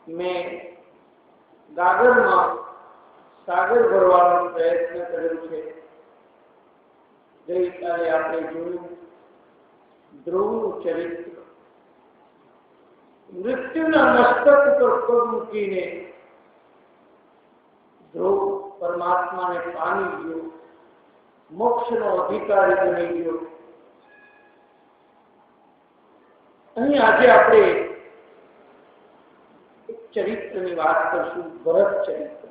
મેં ગાગરમાં સાગર ભરવાનો પ્રયત્ન કર્યો છે. ગઈકાલે આપણે જોયું ધ્રુવનું ચરિત્ર. મૃત્યુના મસ્તક ઉપર પગ મૂકીને ધ્રુવ પરમાત્માને પામી ગયો, મોક્ષનો અધિકારી બની ગયો. અહીં આજે આપણે એક ચરિત્રની વાત કરશું, ભરત ચરિત્ર.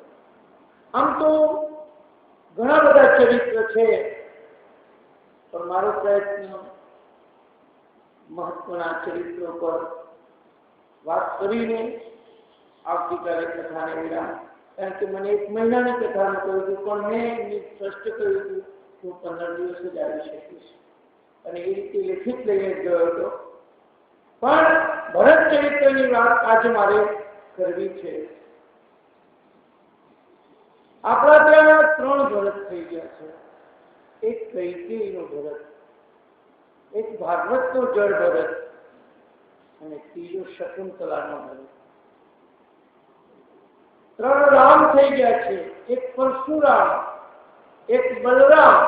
આમ તો ઘણા બધા ચરિત્ર છે, પણ મારો પ્રયત્ન મહત્વના ચરિત્રો પર વાત કરીને આવતીકાલે કથાને વિરામ. કારણ કે મને 1 મહિનાની કથાનું કહ્યું હતું, પણ મેં સ્પષ્ટ કહ્યું હતું હું 15 દિવસ જ આવી શકીશ, અને એ રીતે લેખિત લઈને ગયો હતો. પણ ભરત ચરિત્રની વાત આજે મારે કરવી છે. આપણા ત્યાં 3 ભરત થઈ ગયા છે. એક કૈકેયીનો ભરત, એક ભાગવતનો જળ ભરત, અને ત્રીજો શકુંતલાનો ભરત. 3 રામ થઈ ગયા છે. એક પરશુરામ, એક બલરામ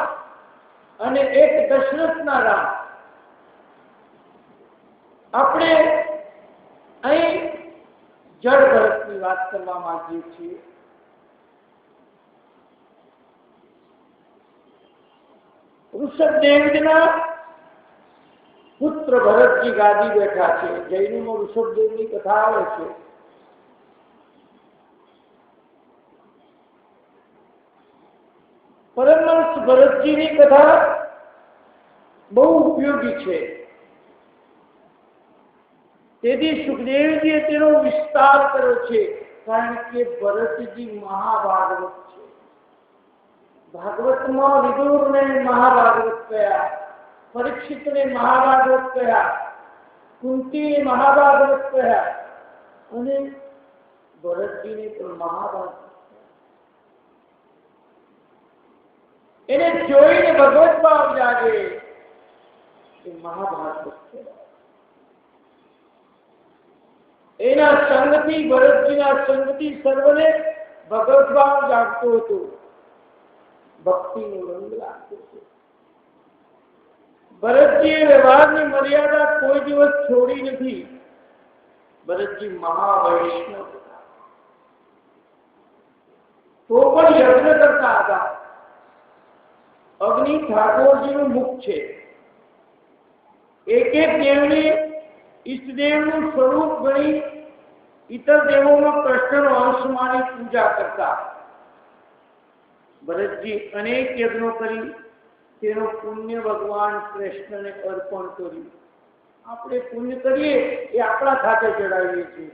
અને એક દશરથના રામ. આપણે અહીં જળ ભરતની વાત કરવા માંગીએ છીએ. ઋષભદેવના પુત્ર ભરતજી ગાદી બેઠા છે. જૈનોમાં ઋષભદેવની કથા આવે છે. પરમહંસ ભરતજીની કથા બહુ ઉપયોગી છે. તેથી સુખદેવજીએ તેનો વિસ્તાર કર્યો છે, કારણ કે ભરતજી મહાભાગવત છે. ભાગવતમાં વિદુરને મહાભાગવત કહ્યા, પરીક્ષિતને મહાભાગવત કહ્યા, કુંતીને મહાભાગવત કહ્યા, અને ભરતજીને પણ મહાભાગવત. એને જોઈને ભગવત ભાવ જાગે એ મહાભાગવત કહેવાય. એના સંગથી, ભરતજીના સંગથી સર્વને ભગવત ભાવ જાગતો હતો, ભક્તિનો રંગ લાગતો હતો. ભરતજીએ વ્યવહારની મર્યાદા કોઈ દિવસ છોડી નથી. ભરતજી મહાવૈષ્ણવ હતા, તો પણ યજ્ઞ કરતા હતા. અગ્નિ ઠાકોરજીનું મુખ છે. એક એક દેવને ઈષ્ટદેવનું સ્વરૂપ ગણી ઇતર દેવોમાં કૃષ્ણનો અંશ માની પૂજા કરતા. ભરતજી અનેક યજ્ઞો કરી તેનો પુણ્ય ભગવાન કૃષ્ણને અર્પણ કર્યું. આપણે પુણ્ય કરીએ એ આપણા ખાતે ચડાવીએ છીએ,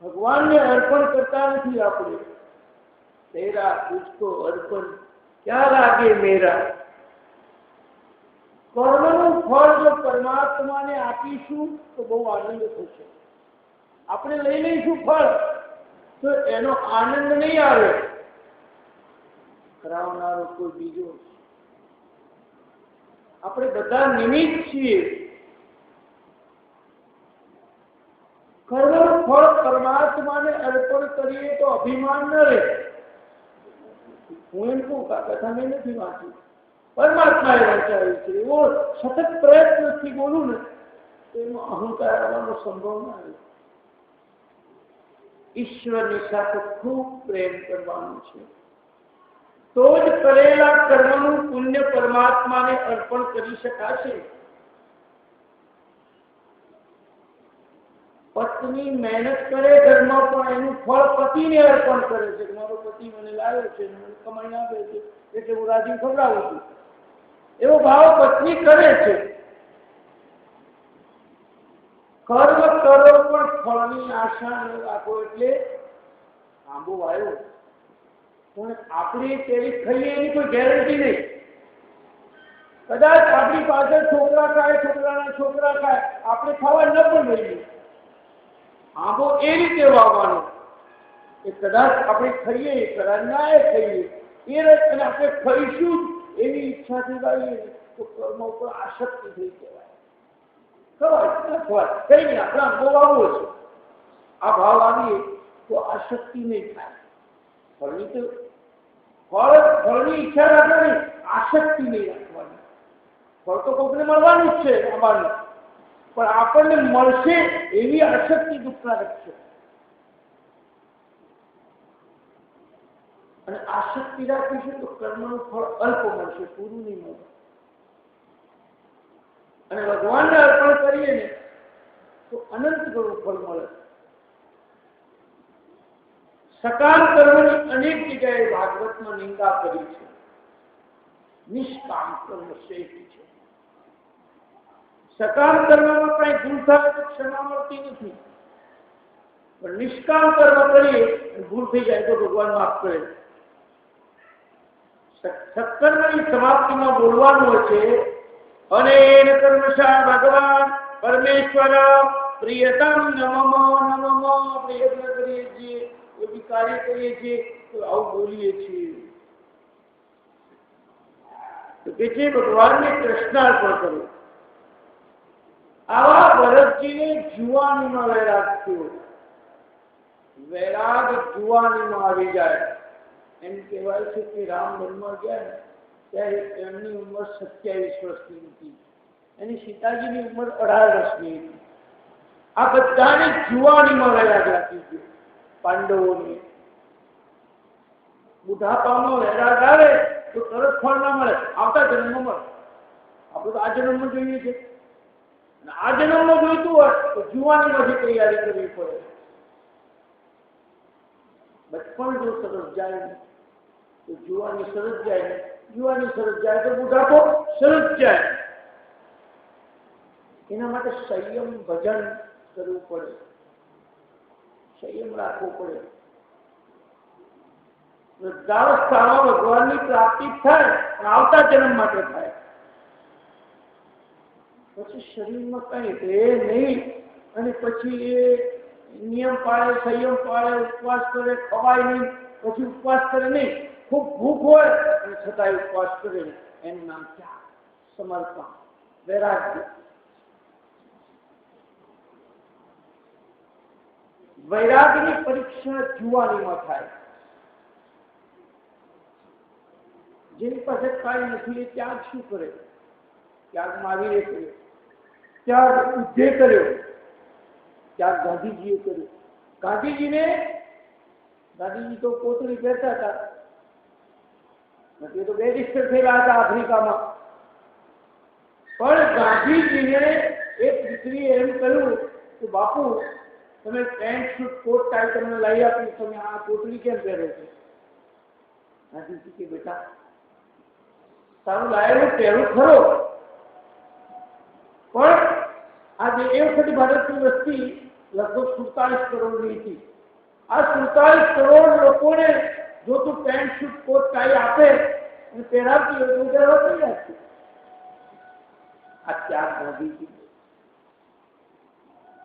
ભગવાનને અર્પણ કરતા નથી. આપણે તેરા તુજકો અર્પણ ક્યાં લાગે મેરા. કર્મનું ફળ જો પરમાત્માને આપીશું તો બહુ આનંદ થશે. આપણે લઈ લઈશું ફળ તો એનો આનંદ નહીં આવે, કરાવનારો કોઈ બીજો. આપણે બધા નિમિત્ત છીએ. કર્મનું ફળ પરમાત્માને અર્પણ કરીએ તો અભિમાન ન રહે. હું એમ કહું કથા મેં નથી વાંચી, પરમાત્માએ વાંચાવી છે, એવો સતત પ્રયત્નથી બોલું ને તો એનો અહંકાર આવવાનો સંભવ ના રહે. ઈશ્વરની સાથે ખૂબ પ્રેમ કરવાનું છે, તો જ કરેલા કર્મનું પુણ્ય પરમાત્માને અર્પણ કરી શકાશે. પત્ની મહેનત કરે ઘરમાં, પણ એનું ફળ પતિને અર્પણ કરે છે. મારો પતિ મને લાવ્યો છે, મને કમાઈને આપે છે, એટલે હું રાજી ખવડાવું છું. એવો ભાવ પત્ની કરે છે. કર્મ કરો પણ ફળની આશા ન રાખો. એટલે આંબો આવ્યો પણ આપણે કેરી ખાઈએ એની કોઈ ગેરંટી નહીં. કદાચ આપણી પાસે છોકરા ખાય, છોકરાના છોકરા ખાય, આપણે ખાવા ન પણ મળીએ. આંબો એ રીતે વાવવાનો કે કદાચ આપણે ખાઈએ, કદાચ ના ખાઈએ, એ રસ્તે આપણે ખાઈશું એવી ઈચ્છાથી વાવીએ તો કર્મ ઉપર આસક્તિ થઈ કહેવાય. ખવાય કઈ નહીં, આપણે આંબો વાવવો છે, આ ભાવ આવીએ આસક્તિ નહીં થાય. ફળની તો ફળની ઈચ્છા રાખવાની, આસક્તિ નહીં રાખવાની. ફળ તો કોઈને મળવાનું જ છે આવવાનું, પણ આપણને મળશે એવી આસક્તિ દુઃખકારક છે. અને આસક્તિ રાખીશું તો કર્મનું ફળ અલ્પ મળશે, પૂરું નહીં મળે. અને ભગવાનને અર્પણ કરીએ ને તો અનંત ગણું ફળ મળે. સકામ કર્મની અનેક જગ્યાએ ભાગવતમાં નિંદા કરી છે. નિષ્કામ કર્મ શ્રેષ્ઠ છે. સકામ કર્મમાં કઈ ભૂલ થાય તો ક્ષમા મળતી નથી, પણ નિષ્કામ કર્મ કરીએ ભૂલ થઈ જાય તો ભગવાન માફ કરે. સત્કર્મની સમાપ્તિમાં બોલવાનું હોય છે, અનેન કર્મશા ભગવાન પરમેશ્વર પ્રિયતમ નમઃ નમઃ. આપણે યજ્ઞ કરીએ છીએ, કોઈ કાર્ય કરીએ છીએ તો આવું બોલીએ છીએ. તો કે છે ભગવાનને કૃષ્ણાર્પણ કરો. આવા ભરતજીને જુવાનીમાં વૈરાગ થયો. વૈરાગ જુવાનીમાં આવી જાય. એમ કહેવાય છે કે રામ વનમાં ગયા ત્યારે એમની ઉંમર 27 વર્ષની હતી, એની સીતાજીની ઉંમર 18 વર્ષની હતી. આ બધાને જુવાનીમાં વૈરાગ લાગી ગયો. પાંડવોને બુઢાપામાં વૈરાગ આવે તો તરત ફળ ના મળે, આવતા જન્મમાં મળે. આપણે તો આ જન્મમાં જોઈએ છે, અને આ જન્મમાં જોઈતું હોય તો જુવાનીમાંથી તૈયારી કરવી પડે. બચપણ જો સરસ જાય તો જુવાની સરસ જાય, જુવાની સરસ જાય તો બુઢાપો સરસ જાય. એના માટે સંયમ ભજન કરવું પડે, સંયમ રાખવો પડે. વૃદ્ધાવસ્થામાં ભગવાનની પ્રાપ્તિ થાય પણ આવતા જન્મ માટે થાય. પછી શરીરમાં કઈ રહે નહીં, અને પછી એ નિયમ પાળે, સંયમ પાળે, ઉપવાસ કરે, ખવાય નહીં, પછી ઉપવાસ કરે નહીં. ખૂબ ભૂખ હોય અને છતાંય ઉપવાસ કરે, એનું નામ ત્યાગ, સમર્પણ, વૈરાગ્ય. વૈરાગની પરીક્ષા જુવાનીમાં થાય. જેની પાસે કાંઈ નથી એ ત્યાગ શું કરે? ત્યાગ મહાવીરે કર્યો, ત્યાગ બુદ્ધે કર્યો, ત્યાગ ગાંધીજીએ કર્યો. ગાંધીજી તો કોતરી પહેરતા હતા, એ તો બેરિસ્ટર થયેલા હતા આફ્રિકામાં. પણ ગાંધીજીને એક દીકરીએ એમ કહ્યું કે બાપુ તમે પેન્ટ શૂટ કોટ ટાઈ તમને લઈ આપી, તમે આ કોટરી કેમ પહેરો છો? ગાંધીજી કે બેટા તારું લાયેલું પહેરું ખરો, પણ આજે એ વખતે ભારતની વસ્તી લગભગ 47 કરોડની હતી. આ 47 કરોડ લોકોને જો તું પેન્ટ શૂટ કોટ ટાઈ આપે અને પહેરાવતી હોય તો પહેરવા તૈયાર છે. આ ત્યાગ ગાંધીજી.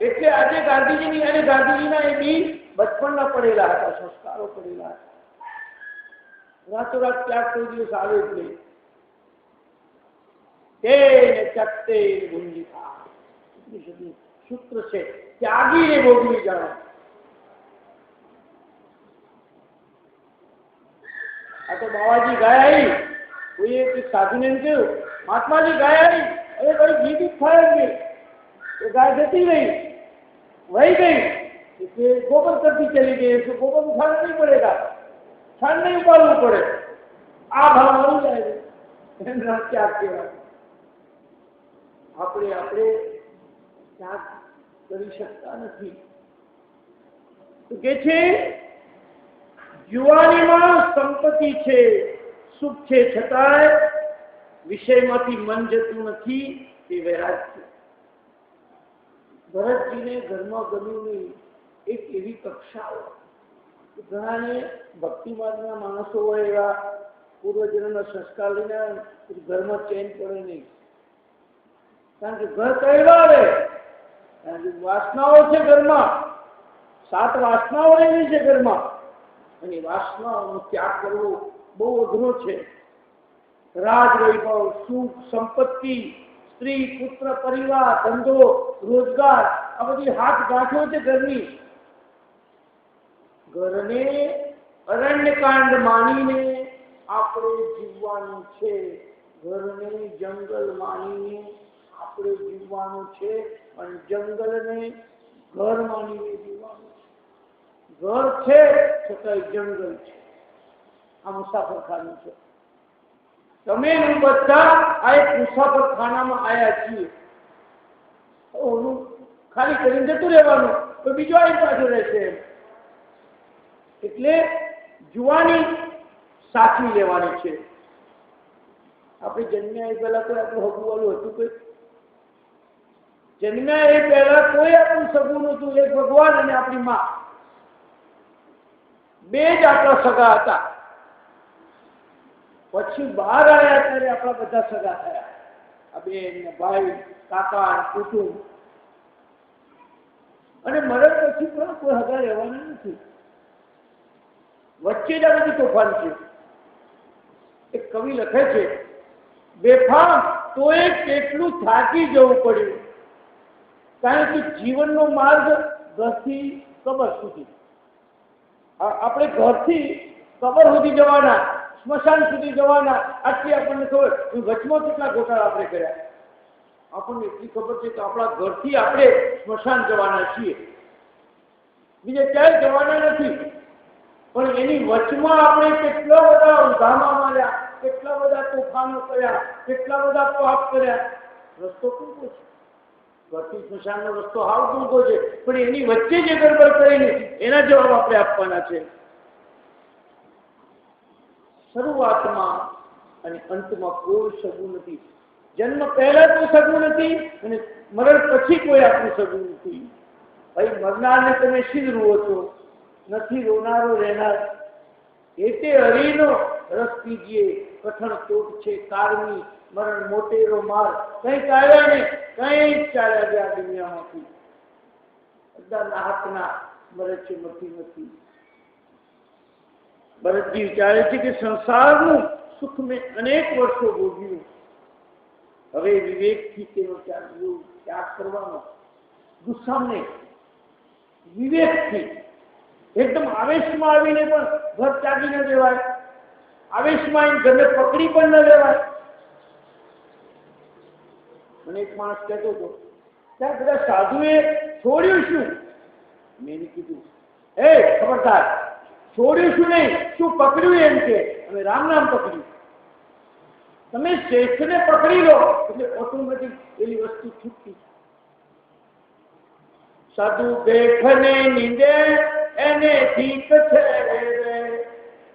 એટલે આજે ગાંધીજીની અને ગાંધીજીના એ બી બચપણના પડેલા હતા, સંસ્કારો પડેલા હતા. રાતોરાત ત્યાગ કોઈ દિવસ આવે જ નહીં. સૂત્ર છે, ત્યાગીને ભોગવી જાણો. આ તો બાવાજી ગાય આવી, કોઈ એક સાધુને એમ કહ્યું મહાત્માજી ગાય આવી, અરે ભાઈ ઘી દૂધ ખાएंगे. એ ગાય જતી રહી, वही गई, इसलिए गोबर करती चली गई, इसको गोबर उठाना नहीं पड़ेगा, छान नहीं उबालना पड़े, आ भाव मरी जाएगा. क्या कहेवाय? આપણે ત્યાગ કરી શકતા નથી. તો કે છે જુવાનીમાં સંપત્તિ છે, સુખ છે, છતાંય વિષયમાંથી મન જતું નથી, તે વૈરાગ છે. ભરતજીને ઘરમાં ગમ્યું નહીં. એક એવી કક્ષા ઘણાને ભક્તિમાર્ગના માણસો હોય એવા પૂર્વજન્મના સંસ્કાર લઈને ઘરમાં ચેન પડે નહીં. કારણ કે ઘર કહેવા આવે, કારણ કે વાસનાઓ છે ઘરમાં, 7 વાસનાઓ રહેલી છે ઘરમાં, અને વાસનાઓનો ત્યાગ કરવો બહુ અઘરો છે. રાજ વૈભવ, સુખ, સંપત્તિ, સ્ત્રી, પુત્ર, પરિવાર, ધંધો, રોજગાર, આ બધી હાથ ગાંઠો છે ઘરની. ઘરને અરણ્યકાંડ માનીને આપણે જીવવાનું છે, ઘરને જંગલ માનીને આપણે જીવવાનું છે, અને જંગલને ઘર માનીને જીવવાનું છે. ઘર છે છતાંય જંગલ છે. આ મુસાફરખાનું છે. તમે હું બધા આ એક મુસાફરખાનામાં આવ્યા છીએ. ઓનું ખાલી કરીને જતું રહેવાનું, તો બીજો આવી પાછો રહેશે. એટલે જુવાની સાચવી લેવાની છે. આપણે જન્મ્યા એ પહેલા કોઈ આપણું હગું વાળું હતું? કોઈ જન્મ્યા એ પહેલા કોઈ આપણું સગું નહોતું. એક ભગવાન અને આપણી માં, બે જ આપણા સગા હતા. પછી બહાર આવ્યા ત્યારે આપણા બધા સગા થયા. આ બેન, ભાઈ, કાકા, કુટુંબ. અને મરણ પછી પણ કોઈ હગા રહેવાના નથી. વચ્ચે જ આ બધી તોફાન છે. એક કવિ લખે છે, બેફામ તો એ કેટલું થાકી જવું પડ્યું, કારણ કે જીવનનો માર્ગ ઘરથી કબર સુધી. આપણે ઘરથી કબર સુધી જવાના, સ્મશાન સુધી જવાના, આટલી આપણને ખબર. વચમાં કેટલા ગોટાળા આપણે કર્યા. આપણને એટલી ખબર છે કે આપણા ઘરથી આપણે સ્મશાન જવાના છીએ, બીજે ક્યાંય જવાના નથી. પણ એની વચમાં આપણે કેટલા બધા ઊંધામાં માર્યા, કેટલા બધા તોફાનો કર્યા, કેટલા બધા પાપ કર્યા. રસ્તો ટૂંકો છે, ઘરથી સ્મશાનનો રસ્તો હાવ ટૂંકો છે, પણ એની વચ્ચે જે ગડબડ કરીને એના જવાબ આપણે આપવાના છે. શરૂઆતમાં અને અંતમાં કોઈ સગું નથી. જન્મ પહેલા કોઈ સગું નથી, અને મરણ પછી કોઈ આપણું સગું નથી. ભાઈ, મરનારને તમે શી રૂઓ છો? નથી રોનારો રહેનાર. એતે હરિનો રસ પીજીએ, કઠણ ચોટ છે કારમી, મરણ મોટેરો માર. કંઈક આવ્યા ને કંઈક ચાલ્યા ગયા દુનિયામાંથી. બધાના હાથના મરે છે, નથી. ભરતજી વિચારે છે કે સંસારનું સુખ મેં અનેક વર્ષો ભોગ્યું, હવે વિવેકથી તેનો ત્યાગ કરવાનો. ગુસ્સાને વિવેકથી, એકદમ આવેશમાં આવીને પણ ઘર ત્યાગી ન દેવાય, આવેશમાં ઘરને પકડી પણ ન લેવાય. મને એક માણસ કહેતો હતો, ત્યાં બધા સાધુએ છોડ્યું શું? મેં કીધું, એ ખબરદાર, છોડ્યું શું નહીં, શું પકડ્યું એમ કે. અમે રામ નામ પકડ્યું. તમે શ્રેષ્ઠને પકડી લો એટલે ઓટોમેટિક એની વસ્તુ છૂટતી. સાધુ બેઠને નીંદે એને ઠીક છે,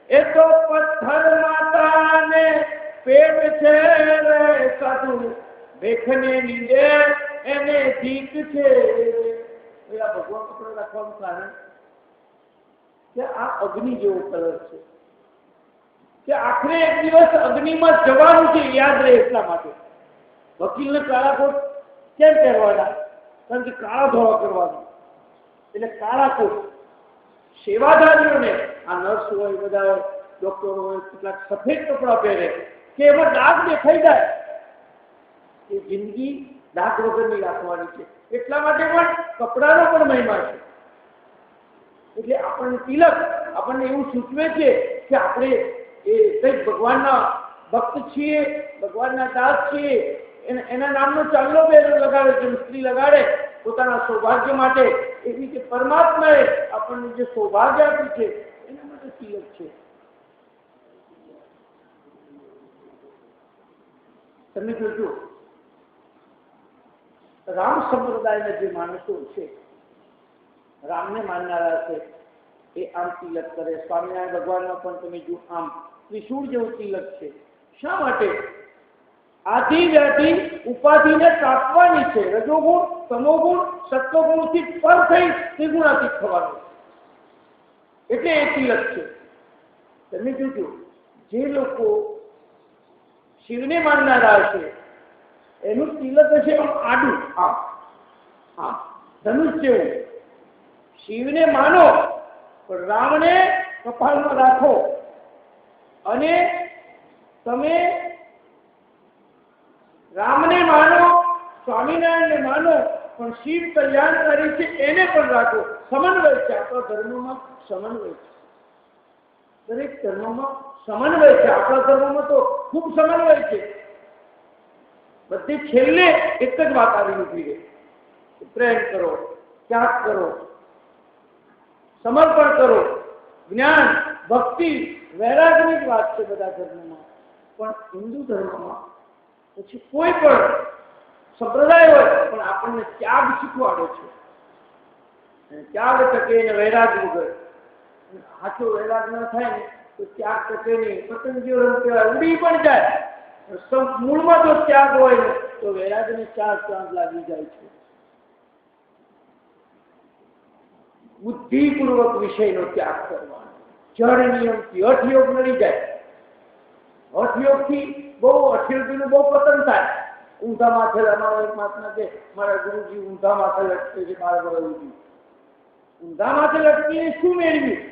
એ તો પથ્થર માતાને પેટ છે રે. સાધુ બેઠને નીંદે એને ઠીક છે. ભગવાન કપડા રાખવાનું કારણ કે આ અગ્નિ જેવો કલર છે, કે આખરે એક દિવસ અગ્નિમાં જવાનું છે, યાદ રહે એટલા માટે. વકીલને કાળા કોટ કેમ પહેરવાના? કારણ કે કાળા ધોવા કરવાનું, એટલે કાળા કોટ. સેવાધારીઓને, આ નર્સ હોય, બધા હોય, ડોક્ટરો હોય, કેટલાક સફેદ કપડા પહેરે કે એમાં ડાઘ દેખાઈ જાય. એ જિંદગી ડાઘ વગરની રાખવાની છે. એટલા માટે પણ કપડાનો પણ મહિમા છે. એટલે આપણને તિલક આપણને એવું સૂચવે છે કે આપણે એ કંઈક ભગવાનના ભક્ત છીએ, ભગવાનના દાસ છીએ. એના નામનો ચાંદલો પહેરો લગાડે છે, સ્ત્રી લગાડે પોતાના સૌભાગ્ય માટે. એવી રીતે પરમાત્માએ આપણને જે સૌભાગ્ય આપ્યું છે એના માટે તિલક છે. તમે જોજો, રામ સંપ્રદાયના જે માણસો છે, રામને માનનારા છે, એ આમ તિલક કરે. સ્વામિનારાયણ ભગવાનનો પણ તમે જો આમ ત્રિશૂળ જેવું તિલક છે. શા માટે? આધિ વ્યાધિ ઉપાધિને કાપવાની છે. રજોગુણ, તમોગુણ, સત્વગુણથી પર થઈ ત્રિગુણાતીત થવાનું, એટલે એ તિલક છે. તમે જોજો, જે લોકો શિવને માનનારા છે એનું તિલક હશે આડું, આમ ધનુષ જેવું. શિવને માનો પણ રામને કપાળમાં રાખો, અને તમે રામને માનો, સ્વામિનારાયણને માનો, પણ શિવ કલ્યાણકારી છે એને પણ રાખો. સમન્વય છે. આપણા ધર્મમાં સમન્વય છે. દરેક ધર્મમાં સમન્વય છે. આપણા ધર્મમાં તો ખૂબ સમન્વય છે. બધી છેલ્લે એક જ વાત આવી નીકળી ગઈ: પ્રેમ કરો, ત્યાગ કરો, સમર્પણ કરો, જ્ઞાન, ભક્તિ, વૈરાગની જ વાત છે બધા ધર્મોમાં. પણ હિન્દુ ધર્મમાં પછી કોઈ પણ સંપ્રદાય હોય પણ આપણને ત્યાગ શીખવાડે છે. ત્યાગ ટકે ને વૈરાગ વગર. સાચો વૈરાગ ન થાય ને તો ત્યાગ ટકે નહીં. પતંગીઓ કહેવાય, ઉડી પણ જાય. મૂળમાં જો ત્યાગ હોય ને તો વૈરાગને 4 ચાંદ લાગી જાય છે. બુદ્ધિપૂર્વક વિષયનો ત્યાગ કરવાનો. જળ નિયમથી હઠયોગ નડી જાય. હઠયોગથી હઠયોગીનું બહુ પતન થાય. ઊંધા માથે અમારા એક મહાત્મા કે મારા ગુરુજી ઊંધા માથે લટકે છે 12 વર્ષ સુધી. ઊંધા માથે લટકીને શું મેળવ્યું?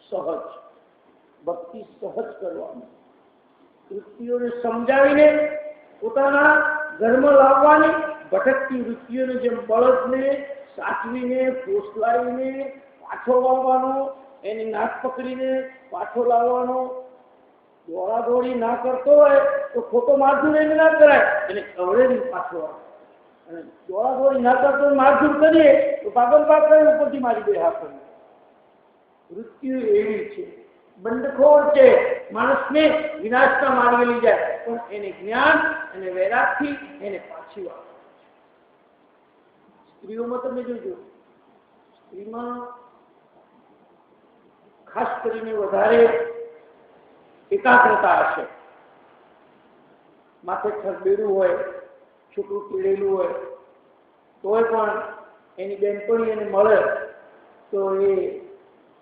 સહજ ભક્તિ, સહજ કરવાનું. વૃત્તિઓને સમજાવીને પોતાના ધર્મ લાવવાની. ભટકતી વૃત્તિઓને જેમ બળદને સાચવીને પોસલાવીને પાછો લાવવાનો, એની નાક પકડીને પાછો લાવવાનો. દોડાદોડી ના કરતો હોય તો ખોટો મારઝૂડ એને ના કરાય, એને કવડે પાછો આવે. અને દોડાદોડી ના કરતો મારઝૂડ કરીએ તો પાગલ પાક કરી ઉપરથી મારી દે હાથ. વૃત્તિઓ એવી છે, બંધખોર છે, માણસને વિનાશના માર્ગે લઈ જાય. પણ એને જ્ઞાન અને વૈરાગથી એને પાછી આવે. સ્ત્રીઓમાં તમે જોજો, સ્ત્રીમાં ખાસ કરીને વધારે એકાગ્રતા હશે. માથે ખરબેડું હોય, છોકરું પીડેલું હોય, તોય પણ એની બેનપણી એને મળે તો એ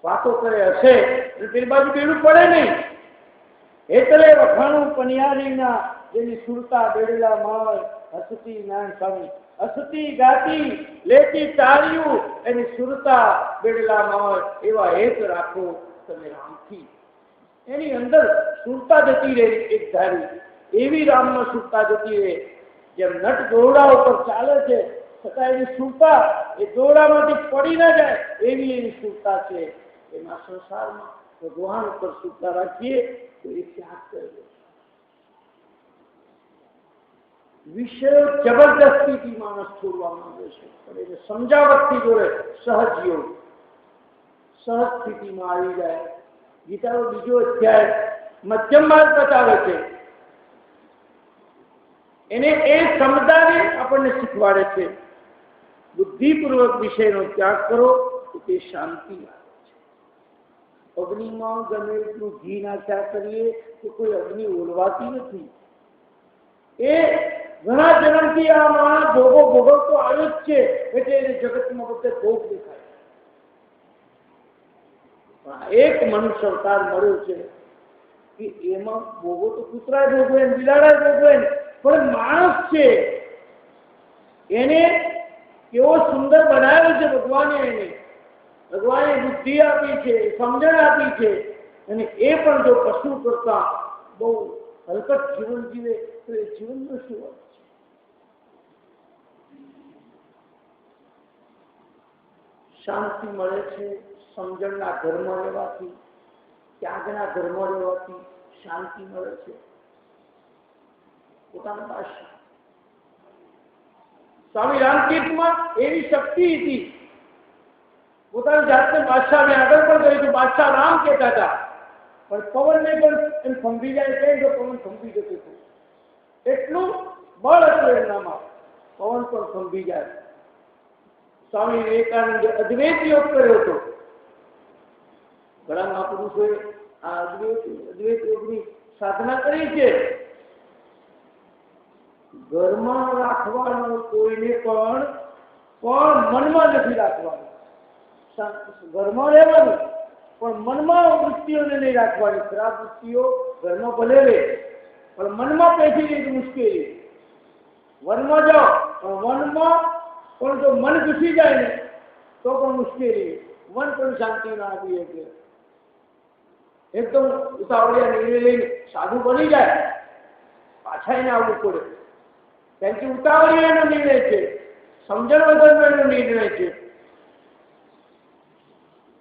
વાતો કરે હશે, પેલી બાજુ બેડું પડે નહીં. એટલે વખાણું પનિયારીના જેની સુરતા બેડેલા માય, હસતી નાન સ્વામી, હસતી ગાતી લેતી તાળીયું, એની સુરતા બેડેલા માય, એવા હેત રાખો તમે રામથી. એની અંદર સુરતા જતી રહે એક ધારી, એવી રામમાં સુરતા જતી રહે. જેમ નટ દોરડા ઉપર ચાલે છે છતાં એની સુરતા એ દોરડામાંથી પડી ના જાય એવી એની સુરતા છે. એમાં સંસારમાં ભગવાન ઉપર સુરતા રાખીએ તો એ ત્યાગ કરે. વિષય જબરદસ્તીથી માણસ છોડવા માંગે છે, પણ એને સમજાવટથી જોડે સહજ યોગ, સહજ સ્થિતિમાં આવી જાય. ગીતાનો બીજો અધ્યાય મધ્યમ માર્ગ બતાવે છે. એને એ સમજાવી આપણને શીખવાડે છે. બુદ્ધિપૂર્વક વિષયનો ત્યાગ કરો તો તે શાંતિ આવે છે. અગ્નિમાં ગમે એટલું ઘી નાખ્યા કરીએ તો કોઈ અગ્નિ ઓલવાતી નથી. એ ઘણા જન્મથી આ માણસ ભોગવતો આવ્યો જ છે, એટલે એને જગતમાં બધે ભોગ દેખાય. એક મનુષ્ય અવતાર મળ્યો છે કે એમાં ભોગો તો કૂતરાય ભોગવે, બિલાડાય ભોગવે, પણ માણસ છે એને કેવો સુંદર બનાવ્યો છે ભગવાને. એને ભગવાને બુદ્ધિ આપી છે, સમજણ આપી છે, અને એ પણ જો પશુ કરતા બહુ હલકટ જીવન જીવે તો એ જીવનનો શું અર્થ છે? શાંતિ મળે છે સમજણના ધર્મ રહેવાથી, ત્યાગના ધર્મ રહેવાથી શાંતિ મળે છે. પોતાના બાદશાહ સ્વામી રામકૃષ્ણમાં એવી શક્તિ હતી, પોતાની જાતને બાદશાહ ને આગળ પણ કહ્યું, બાદશાહ રામ કહેતા હતા, પણ પવનને પણ એમ થંભી જાય કેમ કે પવન થંભી જતું હતું. એટલું બળ હતું એમનામાં, પવન પણ થંભી જાય. સ્વામી વિવેકાનંદે અદ્વૈત યોગ કર્યો હતો. ઘણા મહાપુરુષોએ આ અદ્વૈત યોગની સાધના કરી છે. ઘરમાં રાખવાનું કોઈને પણ મનમાં નથી રાખવાનું. ઘરમાં રહેવાનું પણ મનમાં વૃત્તિઓને નહીં રાખવાની. ખરાબ વૃત્તિઓ ઘરમાં ભલે રહે પણ મનમાં પેસી ગઈ મુશ્કેલી. વનમાં જાઓ પણ વનમાં પણ જો મન ઘૂસી જાય ને તો પણ મુશ્કેલી. મન પણ શાંતિ ના આપી શકે. એકદમ ઉતાવળિયા નિર્ણય લઈને સાધુ બની જાય, પાછા એને આવવું પડે. કારણ કે ઉતાવળિયાનો નિર્ણય છે, સમજણ વગરનો એનો નિર્ણય છે.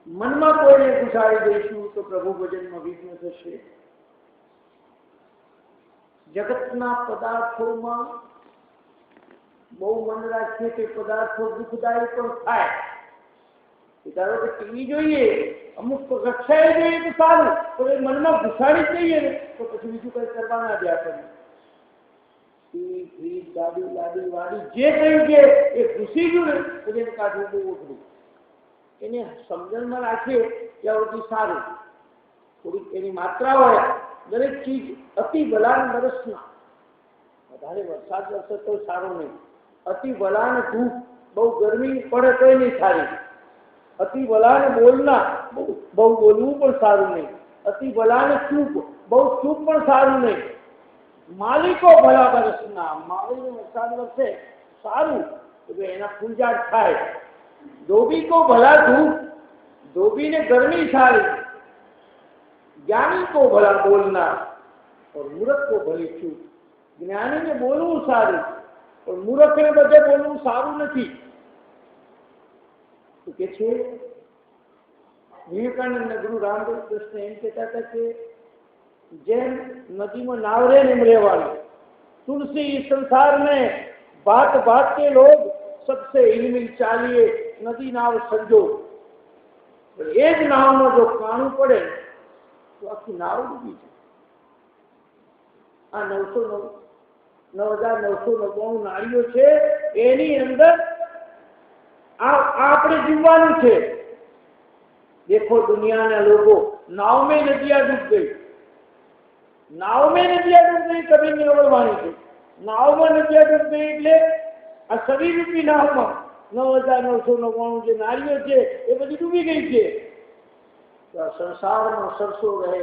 મનમાં કોઈને ઘુસાડી દઈશું તો પ્રભુ ભજનમાં વિઘ્ન થશે. જગતના પદાર્થોમાં બહુ મન રાખીએ કે પદાર્થો દુઃખદાયી પણ થાય. ધારો કે ટીવી જોઈએ, અમુક રક્ષાએ જોઈએ તો સારું, પણ એ મનમાં ઘુસાડી જઈએ ને તો પછી બીજું કઈ કરવા ના દે આપણને. ટીવી, ફ્રીજ, ગાડી, લાડી, વાડી જે કયું છે એ ઘૂસી ગયું ને તો એને કાઢવું બહુ અઘરું. એને સમજણમાં રાખીએ ત્યાં સુધી સારું. થોડીક એની માત્રા હોય. દરેક ચીજ અતિ બલાન બરસના, વધારે વરસાદ વરસે તો સારું નહીં. અતિ બલાન ધૂપ, બહુ ગરમી પડે તો નહીં સારી. અતિ બલાન બોલના, બહુ બોલવું પણ સારું નહીં. અતિ બલાન ચૂપ, બહુ ચૂપ પણ સારું નહીં. માલિકો ભલા બરસના, માળીને વરસાદ વરસે સારું તો એના ફૂલઝાડ થાય. ધોબી કો ભલા ધૂપ, ધોબીને ગરમી સારી. ज्ञानी को भला बोलना और मूर्ख को भली चूप. ज्ञानी ने बोलવું સારું પણ મૂર્ખ ને બધે બોલવું સારું નથી. તો કે છે વિવેકાનંદ ગુરુ રામદેવ કૃષ્ણ એમ કહેતા હતા કે જેમ નદીમાં નાવ રહે એમ રહેવાનું. तुलसी इस संसार में बात बात के लोग सबसे हिलमिल चालिए, नदी नाव समझो. એ જ નાવમાં જો કાણું પડે તો આખી નાવ ડૂબી છે. આ 9,999 નાળીઓ છે, એની અંદર આપણે જીવવાનું છે. देखो दुनिया के लोगों नाव में नदियां डूब गई, नाव में नदियां डूब गई कभी निवड़वानी थी. नाव में नदियां डूब गई એટલે આ શરીર રૂપી નાવમાં 9,999 જે નાળીઓ છે એ બધી ડૂબી ગઈ છે. તો સંસારમાં સરસો રહે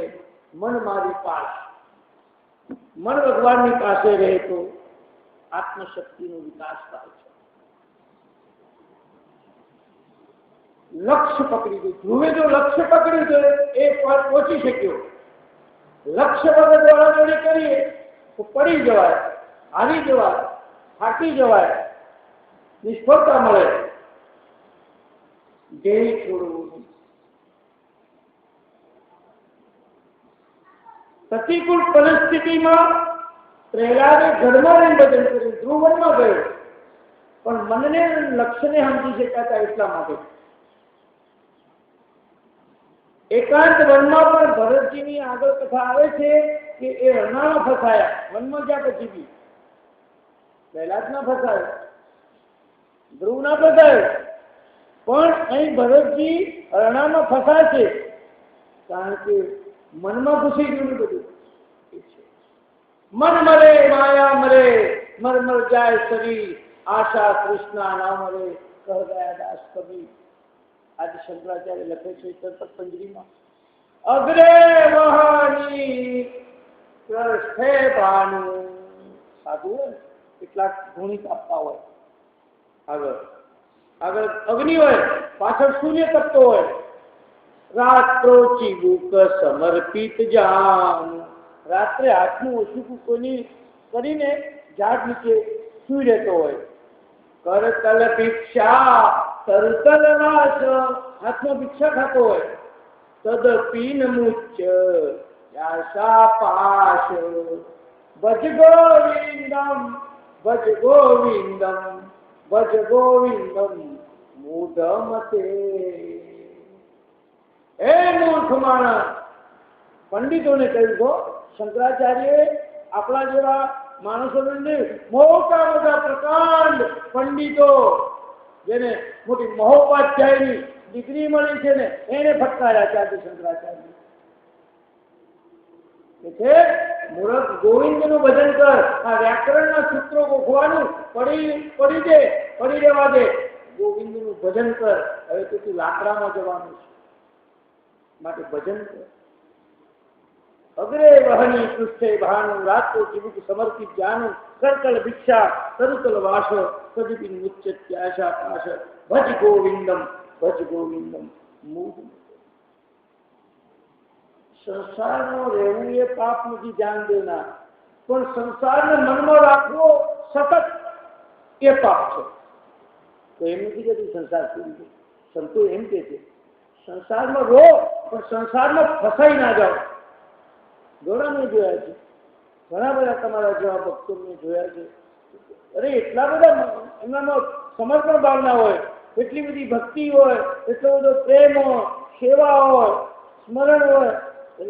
મન મારી પાસ, મન ભગવાનની પાસે રહે તો આત્મશક્તિનો વિકાસ થાય છે. લક્ષ્ય પકડી ગયું. ધ્રુવે જો લક્ષ્ય પકડ્યું તો એ પર પહોંચી શક્યો. લક્ષ્ય વગર દોડાદોડી કરીએ તો પડી જવાય, હારી જવાય, થાકી જવાય, નિષ્ફળતા મળે. ધ્યેય છોડવું. પ્રતિકૂળ પરિસ્થિતિમાં પ્રહલાદે ઘરમાં ભજન કર્યું, ધ્રુવનમાં ગયો, પણ મનને લક્ષ્યને સમજી શકાતા એટલા માટે. એકાંત વનમાં પણ ભરતજીની આગળ કથા આવે છે કે એ રણામાં ફસાયા. વનમાં જ્યાં પછી બી પ્રહલાદ ના ફસાયો, ધ્રુવ ના ફસાયો, પણ અહીં ભરતજી રણામાં ફસાય છે કારણ કે મનમાં ઘૂસી ગયું બધું. મન મરે માયા મરે, મર મર જાય શરીર, આશા કૃષ્ણા ના મરે, કહ ગયા દાસ કબીર. આદિ શંકરાચાર્ય લખે છે તત્પંજરીમાં, અગ્રે વહાની પૃષ્ઠે ભાનુ. સાધુ હોય કેટલાક ગુણિત આપતા હોય, આગળ અગ્નિ હોય, પાછળ સૂર્ય તપતો હોય. રાત્રો ચીબુક સમર્પિત જાન, રાત્રે હાથનું ઓછું કોની કરીને ઝાડ નીચે સુઈ રહેતો હોય. કરતલ ભિક્ષા તરતલ નાશ, હાથમાં ભિક્ષા ખાતો હોય. તદપીન મુચ્ચ આશા પાશ, ભજ ગોવિંદમ ભજ ગોવિંદમ ભજ ગોવિંદમ મૂઢમતે. એ મૂર્ખ માણસ, પંડિતોને કહ્યું તો શંકરાચાર્ય આપણા જેવા માણસોને મોટા મોટા પ્રકાંડ પંડિતો જેને મોટી મહોપાધ્યાયની ડિગ્રી મળી છે ને એને ફટકાર્યા છે શંકરાચાર્ય. કે મૂર્ખ, ગોવિંદનું ભજન કર. આ વ્યાકરણના સૂત્રો ગોખવાનું પડી રહેવા દે. ગોવિંદનું ભજન કર. હવે તો તું લાકડામાં જવાનું છે માટે ભજન કર. અગ્રે વહની પૃષ્ઠે ભાનુ, રાત્રો ચિબુક સમર્પિત જાનુ, કરકલ ભિક્ષા તરુતલ વાસ, સદપિન મુચ્ચત્યાશા પાશ, ભજ ગોવિંદમ ભજ ગોવિંદમ મૂઢ. સંસારમાં રહેવું એ પાપ નથી, ધ્યાન દેના, પણ સંસારને મનમાં રાખવો સતત એ પાપ છે. તો એમ નથી કે સંસાર છોડી દે. સંતો એમ કે છે સંસારમાં રહો પણ સંસારમાં ફસાઈ ના જાઓ. ઘણા મેં જોયા છે, ઘણા બધા તમારા જેવા ભક્તો મેં જોયા છે. અરે એટલા બધા એમનામાં સમર્પણ ભાવના હોય, એટલી બધી ભક્તિ હોય, એટલો બધો પ્રેમ હોય, સેવા હોય, સ્મરણ હોય.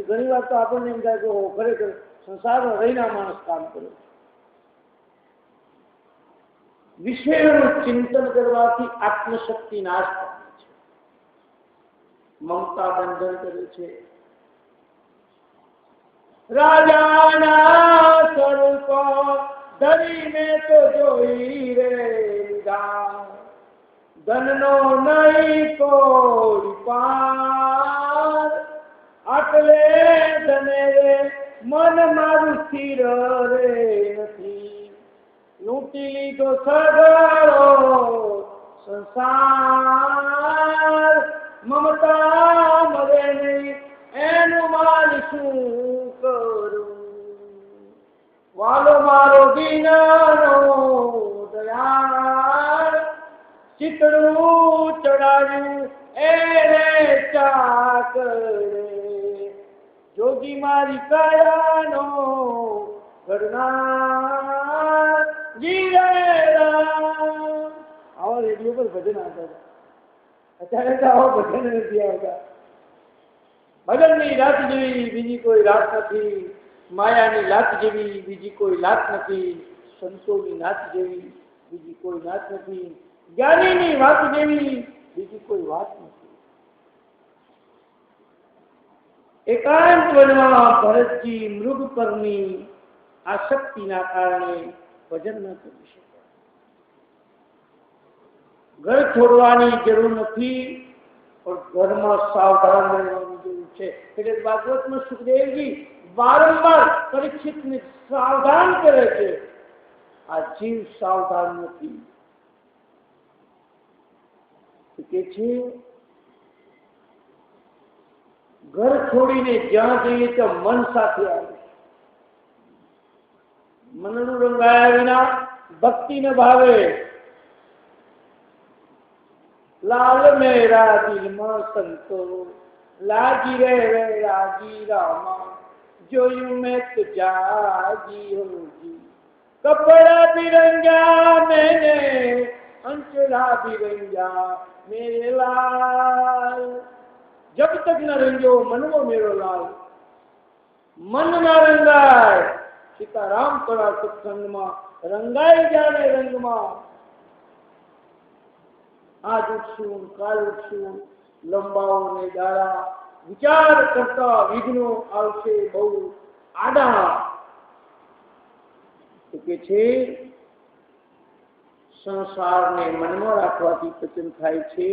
ઘણી વાર તો આપણને એમ થાય કે ખરેખર સંસારમાં રહીના માણસ કામ કરે. વિષયનું ચિંતન કરવાથી આત્મશક્તિ નાશ પામે છે, મમતા બંધન કરે છે. રાજાના સ્વરૂપ ધરીને તો જોઈ રે લીધા, ધનનો નહીં કોઈ પાર, આટલે ધને રે મન મારું સ્થિર રે નથી, લૂંટી લીધો સગળો સંસાર, મમતા મરે નહીં એનું માલ શું કરું, વાલો મારો દીનાનો દયાળ, ચિતડું ચડાવ્યું એને ચાકરે, જોગી મારી કાયાનો ઘરનાર જીરેરા. આવા રેડિયો પર ભજન આવતા હતા, અત્યારે તો આવા ભજન નથી આવતા. ભજનની રાત જેવી બીજી કોઈ રાત નથી, માયાની લાત જેવી બીજી કોઈ લાત નથી, સંતોની નાત જેવી બીજી કોઈ નાત નથી, જ્ઞાનીની વાત જેવી બીજી કોઈ વાત નથી. એકાંત વનમાં ભરતજી મૃગ પરની આસક્તિના કારણે ભજન ન કરી શક્યા. ઘર છોડવાની જરૂર નથી, પણ ઘરમાં સાવધાન રહેવાની જરૂર છે. એટલે ભાગવતમાં સુખદેવજી વારંવાર પરીક્ષિતને સાવધાન કરે છે. આ જીવ સાવધાન નથી. કે છે ઘર છોડીને જ્યાં જઈએ ત્યાં મન સાથે આવે. મનનું રંગાયા વિના ભક્તિ ન ભાવે. લાલ મેરા દિલમાં સંતો લાગી રે રાજી રામા, જોયું મેં તો જાગી હોગી, કપડા બિરંગા મેને अंचला भी रंगा मेरे लाल, जब तक न रंगो मनवो मेरो लाल, मन ना रंगाय सीताराम कड़ा सत्संगમાં રંગાઈ જાને રંગમાં. આજ ઉઠશું કાલ ઉઠશું લંબાઓ ને દાડા, વિચાર કરતા વિઘ્નો આવશે બહુ આડા. તો કે છે સંસારને મનમાં રાખવાથી પતન થાય છે,